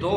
2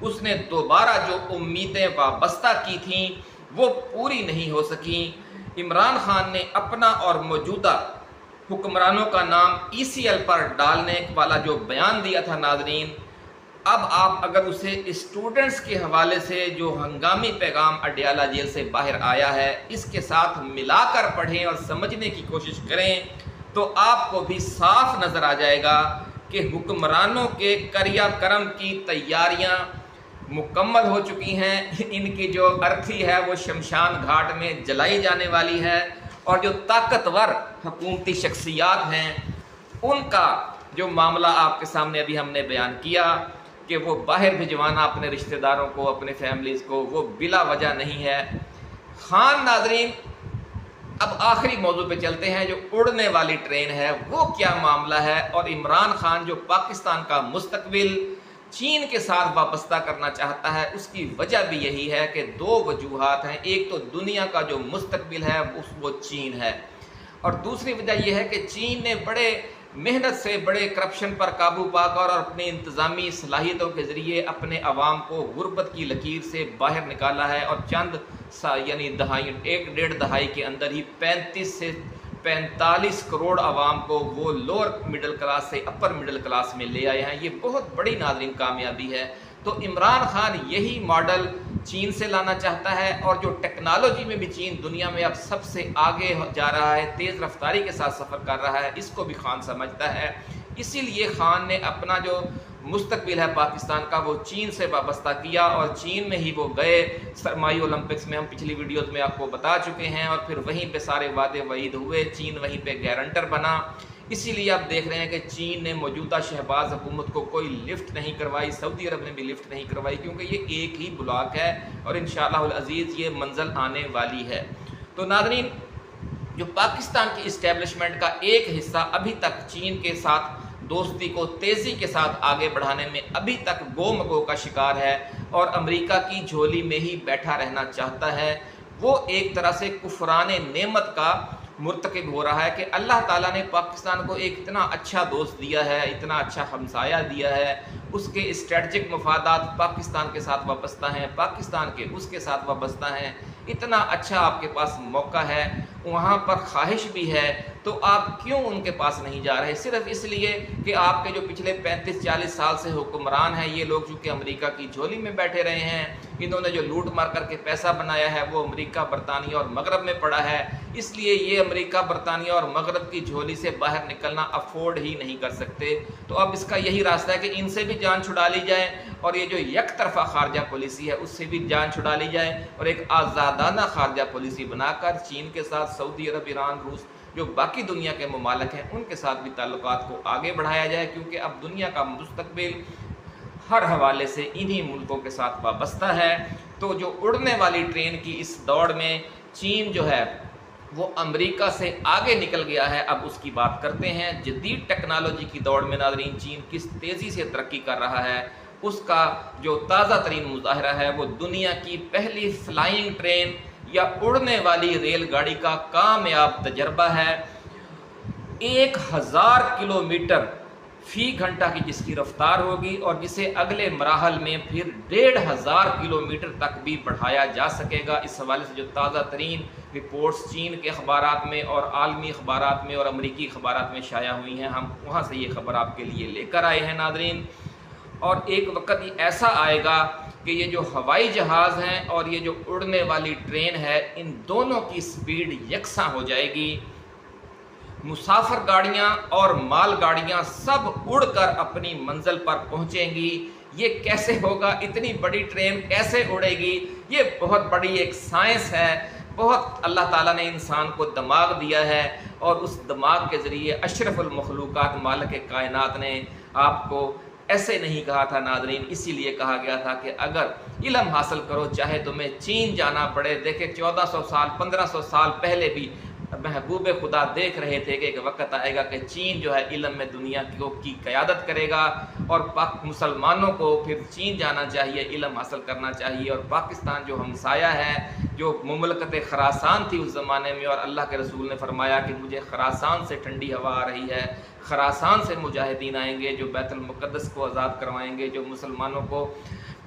اس نے دوبارہ جو امیدیں وابستہ کی تھیں وہ پوری نہیں ہو سکیں۔ عمران خان نے اپنا اور موجودہ حکمرانوں کا نام ECL پر ڈالنے والا جو بیان دیا تھا ناظرین، اب آپ اگر اسے اسٹوڈنٹس کے حوالے سے جو ہنگامی پیغام اڈیالہ جیل سے باہر آیا ہے اس کے ساتھ ملا کر پڑھیں اور سمجھنے کی کوشش کریں تو آپ کو بھی صاف نظر آ جائے گا کہ حکمرانوں کے کریا کرم کی تیاریاں مکمل ہو چکی ہیں۔ ان کی جو ارتھی ہے وہ شمشان گھاٹ میں جلائی جانے والی ہے، اور جو طاقتور حکومتی شخصیات ہیں ان کا جو معاملہ آپ کے سامنے ابھی ہم نے بیان کیا کہ وہ باہر بھجوانا اپنے رشتہ داروں کو، اپنے فیملیز کو، وہ بلا وجہ نہیں ہے۔ خان ناظرین، اب آخری موضوع پہ چلتے ہیں، جو اڑنے والی ٹرین ہے وہ کیا معاملہ ہے، اور عمران خان جو پاکستان کا مستقبل چین کے ساتھ وابستہ کرنا چاہتا ہے اس کی وجہ بھی یہی ہے کہ دو وجوہات ہیں۔ ایک تو دنیا کا جو مستقبل ہے وہ چین ہے، اور دوسری وجہ یہ ہے کہ چین نے بڑے محنت سے بڑے کرپشن پر قابو پا کر اور اپنی انتظامی صلاحیتوں کے ذریعے اپنے عوام کو غربت کی لکیر سے باہر نکالا ہے، اور چند یعنی دہائی، ایک ڈیڑھ دہائی کے اندر ہی 35 سے 45 کروڑ عوام کو وہ لوور مڈل کلاس سے اپر مڈل کلاس میں لے آئے ہیں۔ یہ بہت بڑی ناظرین کامیابی ہے۔ تو عمران خان یہی ماڈل چین سے لانا چاہتا ہے، اور جو ٹیکنالوجی میں بھی چین دنیا میں اب سب سے آگے جا رہا ہے، تیز رفتاری کے ساتھ سفر کر رہا ہے، اس کو بھی خان سمجھتا ہے۔ اسی لیے خان نے اپنا جو مستقبل ہے پاکستان کا وہ چین سے وابستہ کیا، اور چین میں ہی وہ گئے سرمائی اولمپکس میں، ہم پچھلی ویڈیوز میں آپ کو بتا چکے ہیں، اور پھر وہیں پہ سارے وعدے وعید ہوئے، چین وہیں پہ گارنٹر بنا۔ اسی لیے آپ دیکھ رہے ہیں کہ چین نے موجودہ شہباز حکومت کو کوئی لفٹ نہیں کروائی، سعودی عرب نے بھی لفٹ نہیں کروائی، کیونکہ یہ ایک ہی بلاک ہے اور انشاءاللہ العزیز یہ منزل آنے والی ہے۔ تو ناظرین، جو پاکستان کی اسٹیبلشمنٹ کا ایک حصہ ابھی تک چین کے ساتھ دوستی کو تیزی کے ساتھ آگے بڑھانے میں ابھی تک گو مگو کا شکار ہے اور امریکہ کی جھولی میں ہی بیٹھا رہنا چاہتا ہے، وہ ایک طرح سے کفران نعمت کا مرتکب ہو رہا ہے کہ اللہ تعالیٰ نے پاکستان کو ایک اتنا اچھا دوست دیا ہے، اتنا اچھا ہمسایہ دیا ہے، اس کے اسٹریٹجک مفادات پاکستان کے ساتھ وابستہ ہیں، پاکستان کے اس کے ساتھ وابستہ ہیں، اتنا اچھا آپ کے پاس موقع ہے، وہاں پر خواہش بھی ہے، تو آپ کیوں ان کے پاس نہیں جا رہے؟ صرف اس لیے کہ آپ کے جو پچھلے 35-40 سال سے حکمران ہیں، یہ لوگ چونکہ امریکہ کی جھولی میں بیٹھے رہے ہیں، انہوں نے جو لوٹ مار کر کے پیسہ بنایا ہے وہ امریکہ، برطانیہ اور مغرب میں پڑا ہے، اس لیے یہ امریکہ، برطانیہ اور مغرب کی جھولی سے باہر نکلنا افورڈ ہی نہیں کر سکتے۔ تو اب اس کا یہی راستہ ہے کہ ان سے بھی جان چھڑا لی جائے، اور یہ جو یک طرفہ خارجہ پالیسی ہے اس سے بھی جان چھڑا لی جائے، اور ایک آزادانہ خارجہ پالیسی بنا کر چین کے ساتھ، سعودی عرب، ایران، روس، جو باقی دنیا کے ممالک ہیں ان کے ساتھ بھی تعلقات کو آگے بڑھایا جائے، کیونکہ اب دنیا کا مستقبل ہر حوالے سے انہی ملکوں کے ساتھ وابستہ ہے۔ تو جو اڑنے والی ٹرین کی اس دوڑ میں چین جو ہے وہ امریکہ سے آگے نکل گیا ہے، اب اس کی بات کرتے ہیں۔ جدید ٹیکنالوجی کی دوڑ میں ناظرین چین کس تیزی سے ترقی کر رہا ہے، اس کا جو تازہ ترین مظاہرہ ہے وہ دنیا کی پہلی فلائنگ ٹرین یا اڑنے والی ریل گاڑی کا کامیاب تجربہ ہے۔ 1000 کلومیٹر فی گھنٹہ کی جس کی رفتار ہوگی، اور جسے اگلے مراحل میں پھر 1500 کلومیٹر تک بھی بڑھایا جا سکے گا۔ اس حوالے سے جو تازہ ترین رپورٹس چین کے اخبارات میں اور عالمی اخبارات میں اور امریکی اخبارات میں شائع ہوئی ہیں، ہم وہاں سے یہ خبر آپ کے لیے لے کر آئے ہیں ناظرین۔ اور ایک وقت ایسا آئے گا کہ یہ جو ہوائی جہاز ہیں اور یہ جو اڑنے والی ٹرین ہے، ان دونوں کی سپیڈ یکساں ہو جائے گی، مسافر گاڑیاں اور مال گاڑیاں سب اڑ کر اپنی منزل پر پہنچیں گی۔ یہ کیسے ہوگا؟ اتنی بڑی ٹرین کیسے اڑے گی؟ یہ بہت بڑی ایک سائنس ہے، بہت اللہ تعالیٰ نے انسان کو دماغ دیا ہے، اور اس دماغ کے ذریعے اشرف المخلوقات مالک کائنات نے آپ کو ایسے نہیں کہا تھا ناظرین، اسی لیے کہا گیا تھا کہ اگر علم حاصل کرو چاہے تمہیں چین جانا پڑے۔ دیکھیں 1400 سال 1500 سال پہلے بھی محبوب خدا دیکھ رہے تھے کہ ایک وقت آئے گا کہ چین جو ہے علم میں دنیا کی قیادت کرے گا، اور مسلمانوں کو پھر چین جانا چاہیے، علم حاصل کرنا چاہیے۔ اور پاکستان جو ہمسایہ ہے، جو مملکت خراسان تھی اس زمانے میں، اور اللہ کے رسول نے فرمایا کہ مجھے خراسان سے ٹھنڈی ہوا آ رہی ہے، خراسان سے مجاہدین آئیں گے جو بیت المقدس کو آزاد کروائیں گے، جو مسلمانوں کو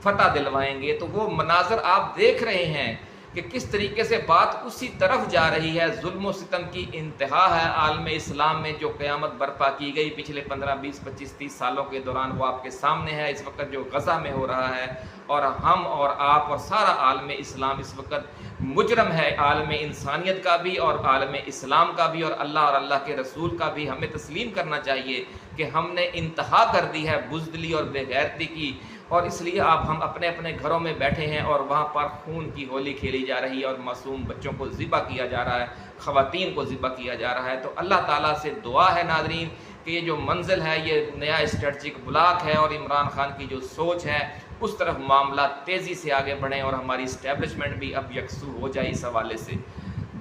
فتح دلوائیں گے۔ تو وہ مناظر آپ دیکھ رہے ہیں کہ کس طریقے سے بات اسی طرف جا رہی ہے۔ ظلم و ستم کی انتہا ہے عالم اسلام میں۔ جو قیامت برپا کی گئی پچھلے 15 20 25 30 سالوں کے دوران وہ آپ کے سامنے ہے۔ اس وقت جو غزہ میں ہو رہا ہے، اور ہم اور آپ اور سارا عالم اسلام اس وقت مجرم ہے، عالم انسانیت کا بھی اور عالم اسلام کا بھی اور اللہ کے رسول کا بھی۔ ہمیں تسلیم کرنا چاہیے کہ ہم نے انتہا کر دی ہے بزدلی اور بے غیرتی کی، اور اس لیے ہم اپنے اپنے گھروں میں بیٹھے ہیں اور وہاں پر خون کی ہولی کھیلی جا رہی ہے اور معصوم بچوں کو ذبح کیا جا رہا ہے، خواتین کو ذبح کیا جا رہا ہے۔ تو اللہ تعالیٰ سے دعا ہے ناظرین کہ یہ جو منزل ہے یہ نیا اسٹریٹجک بلاک ہے، اور عمران خان کی جو سوچ ہے اس طرف معاملات تیزی سے آگے بڑھیں اور ہماری اسٹیبلشمنٹ بھی اب یکسو ہو جائے۔ اس حوالے سے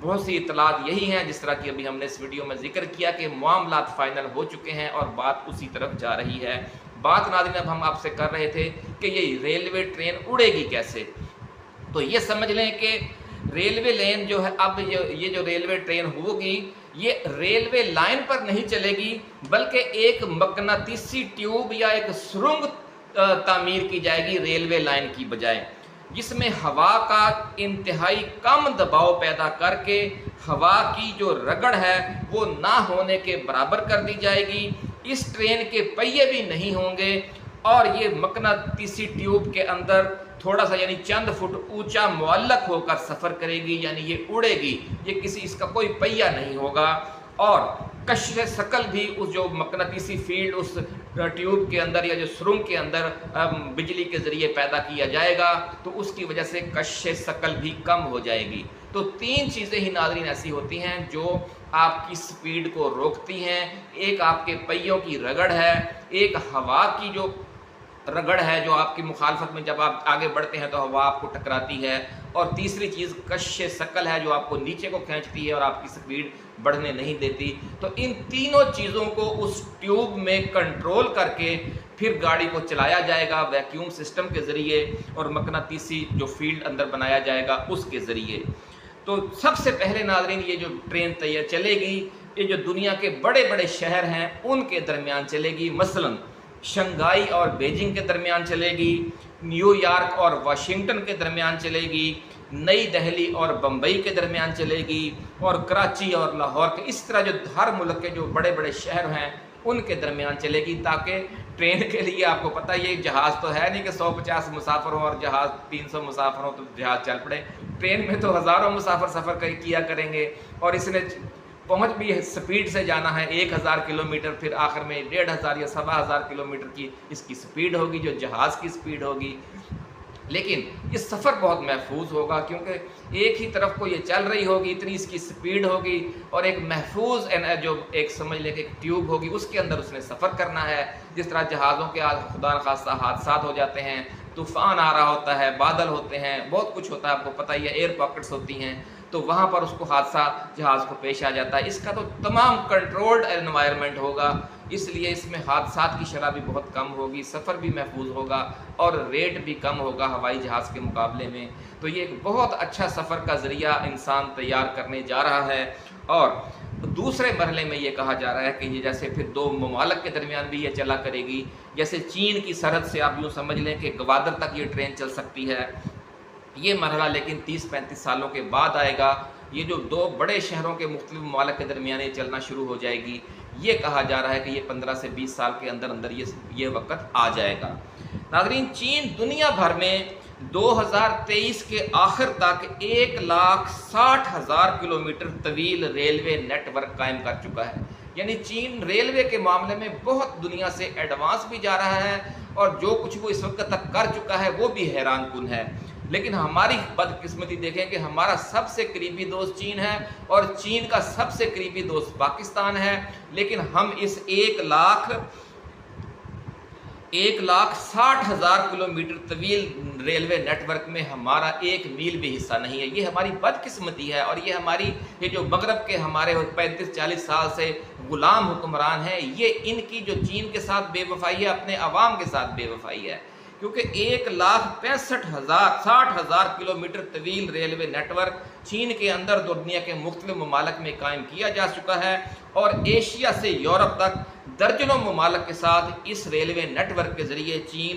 بہت سی اطلاعات یہی ہیں، جس طرح کہ ابھی ہم نے اس ویڈیو میں ذکر کیا کہ معاملات فائنل ہو چکے ہیں اور بات اسی طرف جا رہی ہے۔ بات ناظرین اب ہم آپ سے کر رہے تھے کہ یہ ریلوے ٹرین اڑے گی کیسے۔ تو یہ سمجھ لیں کہ ریلوے لین جو ہے، اب یہ جو ریلوے ٹرین ہوگی یہ ریلوے لائن پر نہیں چلے گی، بلکہ ایک مقناطیسی ٹیوب یا ایک سرنگ تعمیر کی جائے گی ریلوے لائن کی بجائے، جس میں ہوا کا انتہائی کم دباؤ پیدا کر کے ہوا کی جو رگڑ ہے وہ نہ ہونے کے برابر کر دی جائے گی۔ اس ٹرین کے پہیے بھی نہیں ہوں گے، اور یہ مقناطیسی ٹیوب کے اندر تھوڑا سا یعنی چند فٹ اونچا معلق ہو کر سفر کرے گی، یعنی یہ اڑے گی، یہ اس کا کوئی پہیہ نہیں ہوگا۔ اور کشش ثقل بھی اس جو مقناطیسی فیلڈ اس ٹیوب کے اندر یا جو سرنگ کے اندر بجلی کے ذریعے پیدا کیا جائے گا تو اس کی وجہ سے کشش ثقل بھی کم ہو جائے گی۔ تو تین چیزیں ہی ناظرین ایسی ہوتی ہیں جو آپ کی سپیڈ کو روکتی ہیں، ایک آپ کے پہیوں کی رگڑ ہے، ایک ہوا کی جو رگڑ ہے جو آپ کی مخالفت میں جب آپ آگے بڑھتے ہیں تو ہوا آپ کو ٹکراتی ہے، اور تیسری چیز کشش ثقل ہے جو آپ کو نیچے کو کھینچتی ہے اور آپ کی سپیڈ بڑھنے نہیں دیتی۔ تو ان تینوں چیزوں کو اس ٹیوب میں کنٹرول کر کے پھر گاڑی کو چلایا جائے گا ویکیوم سسٹم کے ذریعے، اور مقناطیسی جو فیلڈ اندر بنایا جائے گا اس کے ذریعے۔ تو سب سے پہلے ناظرین یہ جو ٹرین تیار چلے گی یہ جو دنیا کے بڑے بڑے شہر ہیں ان کے درمیان چلے گی، مثلاً شنگھائی اور بیجنگ کے درمیان چلے گی، نیو یارک اور واشنگٹن کے درمیان چلے گی، نئی دہلی اور بمبئی کے درمیان چلے گی، اور کراچی اور لاہور کے، اس طرح جو ہر ملک کے جو بڑے بڑے شہر ہیں ان کے درمیان چلے گی، تاکہ ٹرین کے لیے آپ کو پتہ یہ جہاز تو ہے نہیں کہ 150 مسافر ہوں اور جہاز 300 مسافر ہوں تو جہاز چل پڑے، ٹرین میں تو ہزاروں مسافر سفر کیا کریں گے، اور اس نے پہنچ بھی سپیڈ سے جانا ہے 1000 کلومیٹر، پھر آخر میں 1500 یا 1500 کلومیٹر کی اس کی سپیڈ ہوگی جو جہاز کی سپیڈ ہوگی۔ لیکن یہ سفر بہت محفوظ ہوگا کیونکہ ایک ہی طرف کو یہ چل رہی ہوگی، اتنی اس کی سپیڈ ہوگی، اور ایک محفوظ جو ایک سمجھ لیں کہ ایک ٹیوب ہوگی اس کے اندر اس نے سفر کرنا ہے۔ جس طرح جہازوں کے خدا نخواستہ حادثات ہو جاتے ہیں، طوفان آ رہا ہوتا ہے، بادل ہوتے ہیں، بہت کچھ ہوتا ہے، آپ کو پتہ ہی ہے، ایئر پاکٹس ہوتی ہیں، تو وہاں پر اس کو حادثہ جہاز کو پیش آ جاتا ہے۔ اس کا تو تمام کنٹرولڈ انوائرمنٹ ہوگا، اس لیے اس میں حادثات کی شرح بھی بہت کم ہوگی، سفر بھی محفوظ ہوگا، اور ریٹ بھی کم ہوگا ہوائی جہاز کے مقابلے میں۔ تو یہ ایک بہت اچھا سفر کا ذریعہ انسان تیار کرنے جا رہا ہے۔ اور دوسرے مرحلے میں یہ کہا جا رہا ہے کہ یہ جیسے پھر دو ممالک کے درمیان بھی یہ چلا کرے گی، جیسے چین کی سرحد سے آپ یوں سمجھ لیں کہ گوادر تک یہ ٹرین چل سکتی ہے۔ یہ مرحلہ لیکن 30-35 سالوں کے بعد آئے گا، یہ جو دو بڑے شہروں کے مختلف ممالک کے درمیان یہ چلنا شروع ہو جائے گی۔ یہ کہا جا رہا ہے کہ یہ 15 سے 20 سال کے اندر اندر یہ وقت آ جائے گا۔ ناظرین چین دنیا بھر میں 2023 کے آخر تک 1,60,000 کلومیٹر طویل ریلوے نیٹ ورک قائم کر چکا ہے، یعنی چین ریلوے کے معاملے میں بہت دنیا سے ایڈوانس بھی جا رہا ہے، اور جو کچھ وہ اس وقت تک کر چکا ہے وہ بھی حیران کن ہے۔ لیکن ہماری بدقسمتی دیکھیں کہ ہمارا سب سے قریبی دوست چین ہے اور چین کا سب سے قریبی دوست پاکستان ہے، لیکن ہم اس 1,60,000 کلومیٹر طویل ریلوے نیٹ ورک میں ہمارا ایک میل بھی حصہ نہیں ہے۔ یہ ہماری بدقسمتی ہے، اور یہ جو مغرب کے ہمارے 35-40 سال سے غلام حکمران ہیں، یہ ان کی جو چین کے ساتھ بے وفائی ہے اپنے عوام کے ساتھ بے وفائی ہے، کیونکہ 1,60,000 کلومیٹر طویل ریلوے نیٹ ورک چین کے اندر دنیا کے مختلف ممالک میں قائم کیا جا چکا ہے، اور ایشیا سے یورپ تک درجنوں ممالک کے ساتھ اس ریلوے نیٹ ورک کے ذریعے چین